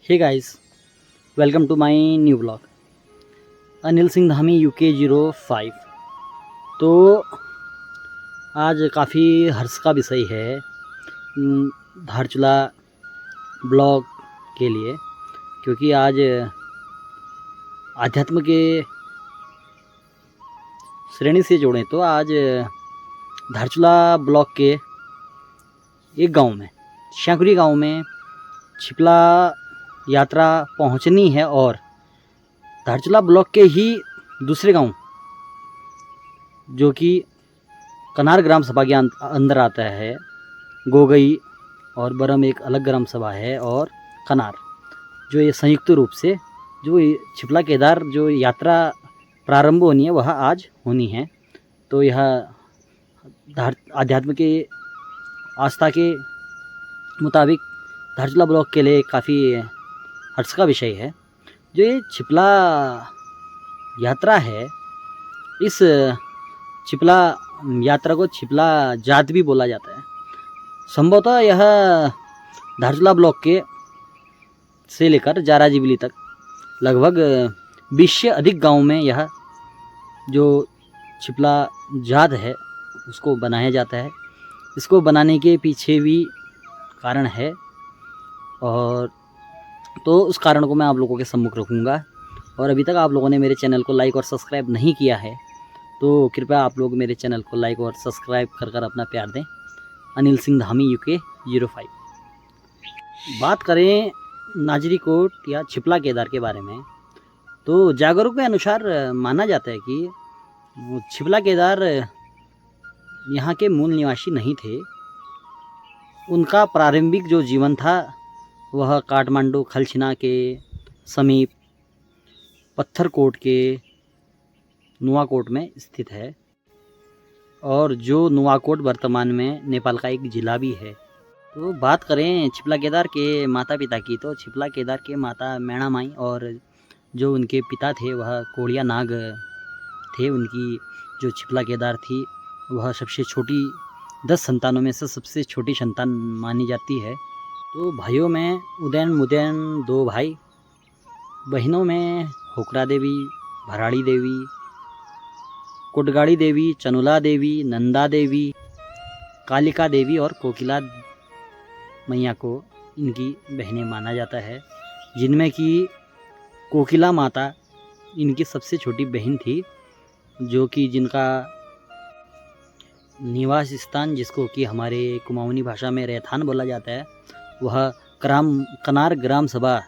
Hey guys, welcome to my new blog. Anil Singh Dhami UK05। तो आज काफ़ी हर्ष का विषय है धारचूला ब्लॉग के लिए, क्योंकि आज आध्यात्म के श्रेणी से जोड़ें तो आज धारचूला ब्लॉक के एक गांव में, श्यांकुरी गांव में छिपला यात्रा पहुंचनी है और धारचूला ब्लॉक के ही दूसरे गांव जो कि कनार ग्राम सभा के अंदर आता है, गोगई और बरम एक अलग ग्राम सभा है, और कनार जो ये संयुक्त रूप से जो छिपला केदार जो यात्रा प्रारंभ होनी है वह आज होनी है। तो यह आध्यात्म के आस्था के मुताबिक धारचूला ब्लॉक के लिए काफ़ी हर्ष का विषय है। जो ये छिपला यात्रा है, इस छिपला यात्रा को छिपला जात भी बोला जाता है। संभवतः यह धारचूला ब्लॉक के से लेकर जारा जिबली तक लगभग 20 से अधिक गाँव में यह जो छिपला जात है उसको बनाया जाता है। इसको बनाने के पीछे भी कारण है, और तो उस कारण को मैं आप लोगों के सम्मुख रखूँगा। और अभी तक आप लोगों ने मेरे चैनल को लाइक और सब्सक्राइब नहीं किया है तो कृपया आप लोग मेरे चैनल को लाइक और सब्सक्राइब कर अपना प्यार दें। अनिल सिंह धामी UK05। बात करें नाजरीकोट या छिपला केदार के बारे में, तो जागरूक के अनुसार माना जाता है कि छिपला केदार यहाँ के मूल निवासी नहीं थे। उनका प्रारंभिक जो जीवन था वह काठमांडू खलछिना के समीप पत्थरकोट के नुआकोट में स्थित है, और जो नुआकोट वर्तमान में नेपाल का एक जिला भी है। तो बात करें छिपला केदार के माता पिता की, तो छिपला केदार के माता मैणा माई और जो उनके पिता थे वह कोड़िया नाग थे। उनकी जो छिपला केदार थी वह सबसे छोटी 10 संतानों में से सबसे छोटी संतान मानी जाती है। तो भाइयों में उदयन मुदयन 2 भाई, बहनों में होकरा देवी, भराड़ी देवी, कोटगाड़ी देवी, चनुला देवी, नंदा देवी, कालिका देवी और कोकिला मैया को इनकी बहनें माना जाता है, जिनमें कि कोकिला माता इनकी सबसे छोटी बहन थी, जो कि जिनका निवास स्थान जिसको कि हमारे कुमाऊनी भाषा में रेथान बोला जाता है वह कनार ग्राम सभा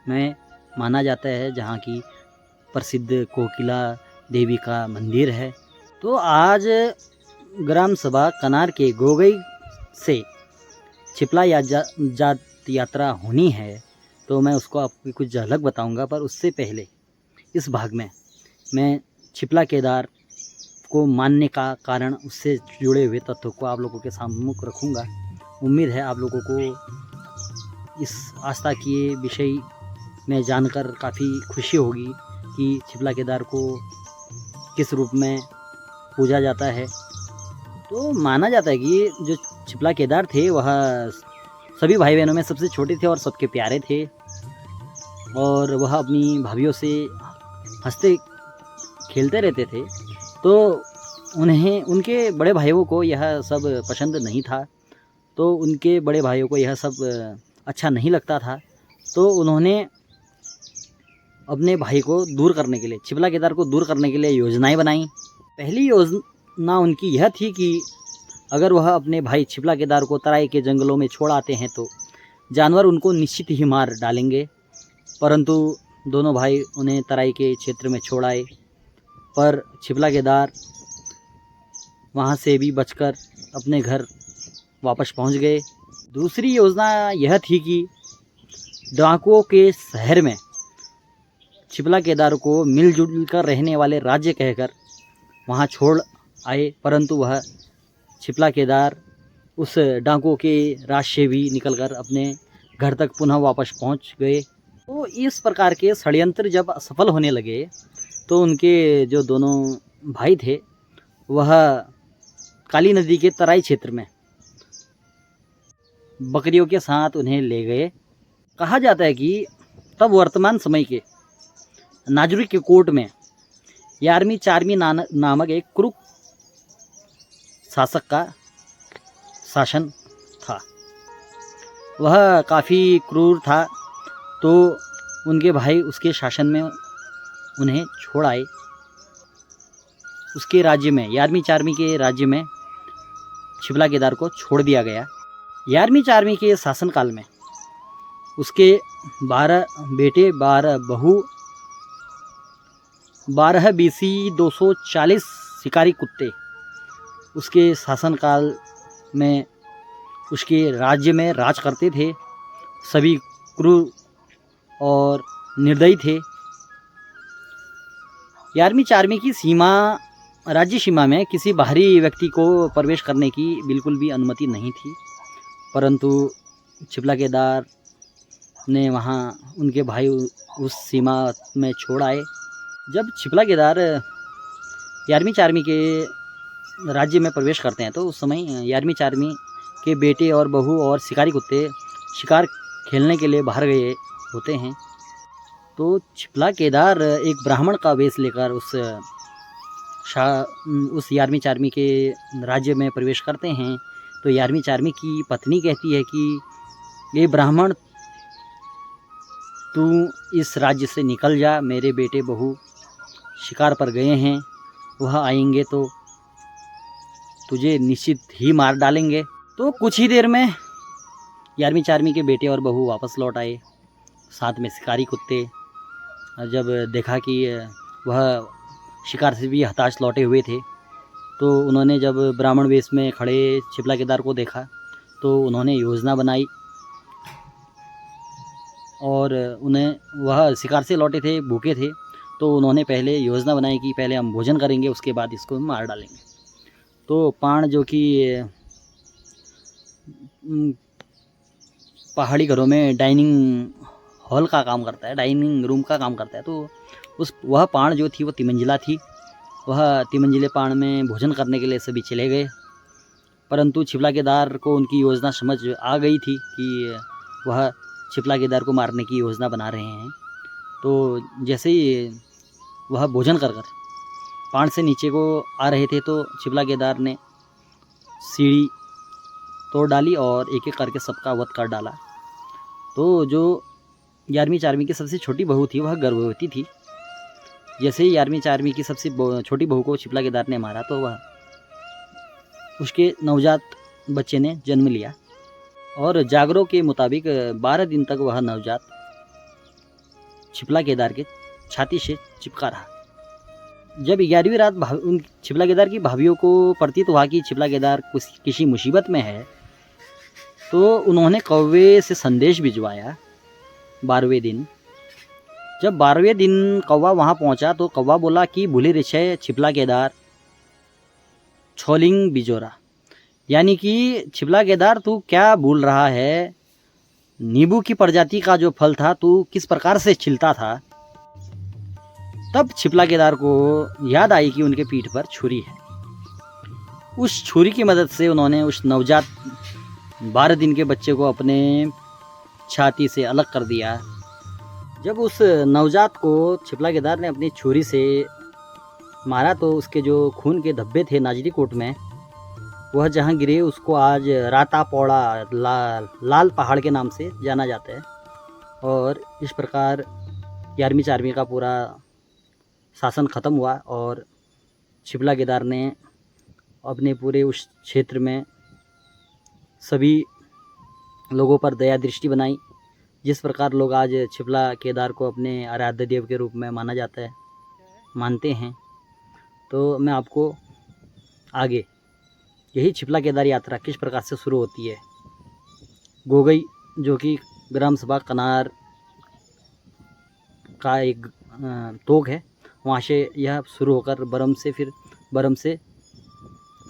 में माना जाता है, जहाँ की प्रसिद्ध कोकिला देवी का मंदिर है। तो आज ग्राम सभा कनार के गोगई से छिपला जात यात्रा होनी है, तो मैं उसको आपको कुछ झलक बताऊंगा। पर उससे पहले इस भाग में मैं छिपला केदार को मानने का कारण, उससे जुड़े हुए तथ्यों को आप लोगों के सम्मुख रखूंगा। उम्मीद है आप लोगों को इस आस्था के विषय में जानकर काफ़ी खुशी होगी कि छिपला केदार को किस रूप में पूजा जाता है। तो माना जाता है कि जो छिपला केदार थे वह सभी भाई बहनों में सबसे छोटे थे और सबके प्यारे थे, और वह अपनी भाभियों से हंसते खेलते रहते थे। तो उन्हें उनके बड़े भाइयों को यह सब पसंद नहीं था, तो उनके बड़े भाइयों को यह सब अच्छा नहीं लगता था। तो उन्होंने अपने भाई को दूर करने के लिए, छिपला केदार को दूर करने के लिए योजनाएं बनाई। पहली योजना उनकी यह थी कि अगर वह अपने भाई छिपला केदार को तराई के जंगलों में छोड़ आते हैं तो जानवर उनको निश्चित ही मार डालेंगे। परंतु दोनों भाई उन्हें तराई के क्षेत्र में छोड़ आए, पर छिपला केदार वहाँ से भी बचकर अपने घर वापस पहुँच गए। दूसरी योजना यह थी कि डाकुओं के शहर में छिपला केदार को मिलजुल कर रहने वाले राज्य कहकर वहाँ छोड़ आए, परंतु वह छिपला केदार उस डाकुओं के राज से भी निकलकर अपने घर तक पुनः वापस पहुँच गए। तो इस प्रकार के षड्यंत्र जब सफल होने लगे तो उनके जो दोनों भाई थे वह काली नदी के तराई क्षेत्र में बकरियों के साथ उन्हें ले गए। कहा जाता है कि तब वर्तमान समय के नाजुरी के कोट में 11वीं 4वीं नामक एक क्रूर शासक का शासन था। वह काफ़ी क्रूर था, तो उनके भाई उसके शासन में उन्हें छोड़ आए। उसके राज्य में 11वीं 4वीं के राज्य में छिपला केदार को छोड़ दिया गया। 11वीं 4वीं के शासनकाल में उसके 12 बेटे 12 बहू 12 बीसी 240 शिकारी कुत्ते उसके शासनकाल में उसके राज्य में राज करते थे। सभी क्रूर और निर्दयी थे। 11वीं 4वीं की सीमा, राज्य सीमा में किसी बाहरी व्यक्ति को प्रवेश करने की बिल्कुल भी अनुमति नहीं थी, परंतु छिपला केदार ने वहाँ उनके भाई उस सीमा में छोड़ आए। जब छिपला केदार 11वीं 4वीं के राज्य में प्रवेश करते हैं तो उस समय 11वीं 4वीं के बेटे और बहू और शिकारी कुत्ते शिकार खेलने के लिए बाहर गए होते हैं। तो छिपला केदार एक ब्राह्मण का वेश लेकर उस 11वीं 4वीं के राज्य में प्रवेश करते हैं। तो 11वीं 4वीं की पत्नी कहती है कि ये ब्राह्मण, तू इस राज्य से निकल जा, मेरे बेटे बहू शिकार पर गए हैं, वह आएंगे तो तुझे निश्चित ही मार डालेंगे। तो कुछ ही देर में 11वीं 4वीं के बेटे और बहू वापस लौट आए, साथ में शिकारी कुत्ते। जब देखा कि वह शिकार से भी हताश लौटे हुए थे, तो उन्होंने जब ब्राह्मण वेश में खड़े छिपला केदार को देखा तो उन्होंने योजना बनाई और वह शिकार से लौटे थे, भूखे थे, तो उन्होंने पहले योजना बनाई कि पहले हम भोजन करेंगे, उसके बाद इसको मार डालेंगे। तो पाण जो कि पहाड़ी घरों में डाइनिंग हॉल का काम करता है, डाइनिंग रूम का काम करता है, तो वह पाण जो थी वो तिमंजिला थी। वह तिमंजिले पाण में भोजन करने के लिए सभी चले गए, परंतु छिपला केदार को उनकी योजना समझ आ गई थी कि वह छिपला केदार को मारने की योजना बना रहे हैं। तो जैसे ही वह भोजन कर पाण से नीचे को आ रहे थे तो छिपला केदार ने सीढ़ी तोड़ डाली और एक एक करके सबका वध कर डाला। तो जो 11वीं 4वीं की सबसे छोटी बहू थी वह गर्भवती थी। जैसे ही 11वीं 4वीं की सबसे छोटी बहू को छिपला केदार ने मारा तो वह उसके नवजात बच्चे ने जन्म लिया और जागरों के मुताबिक 12 दिन तक वह नवजात छिपला केदार के छाती से चिपका रहा। जब 11वीं रात उन छिपला केदार की भाभियों को प्रतीत हुआ कि छिपला केदार किसी मुसीबत में है, तो उन्होंने कौवे से संदेश भिजवाया 12वें दिन। जब 12वें दिन कौवा वहाँ पहुँचा तो कौवा बोला कि भूले रिछे छिपला केदार छोलिंग बिजोरा, यानी कि छिपला केदार तू क्या भूल रहा है, नींबू की प्रजाति का जो फल था तू किस प्रकार से छिलता था। तब छिपला केदार को याद आई कि उनके पीठ पर छुरी है। उस छुरी की मदद से उन्होंने उस नवजात 12 दिन के बच्चे को अपने छाती से अलग कर दिया। जब उस नवजात को छिपला केदार ने अपनी छुरी से मारा तो उसके जो खून के धब्बे थे नाजरी कोट में, वह जहाँ गिरे उसको आज राता पौड़ा लाल पहाड़ के नाम से जाना जाता है। और इस प्रकार 11वीं 4वीं का पूरा शासन ख़त्म हुआ और छिपला केदार ने अपने पूरे उस क्षेत्र में सभी लोगों पर दया दृष्टि बनाई। जिस प्रकार लोग आज छिपला केदार को अपने आराध्य देव के रूप में मानते हैं। तो मैं आपको आगे यही छिपला केदार यात्रा किस प्रकार से शुरू होती है, गोगई जो कि ग्राम सभा कनार का एक तोक है, वहाँ से यह शुरू होकर बरम से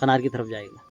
कनार की तरफ जाएगा।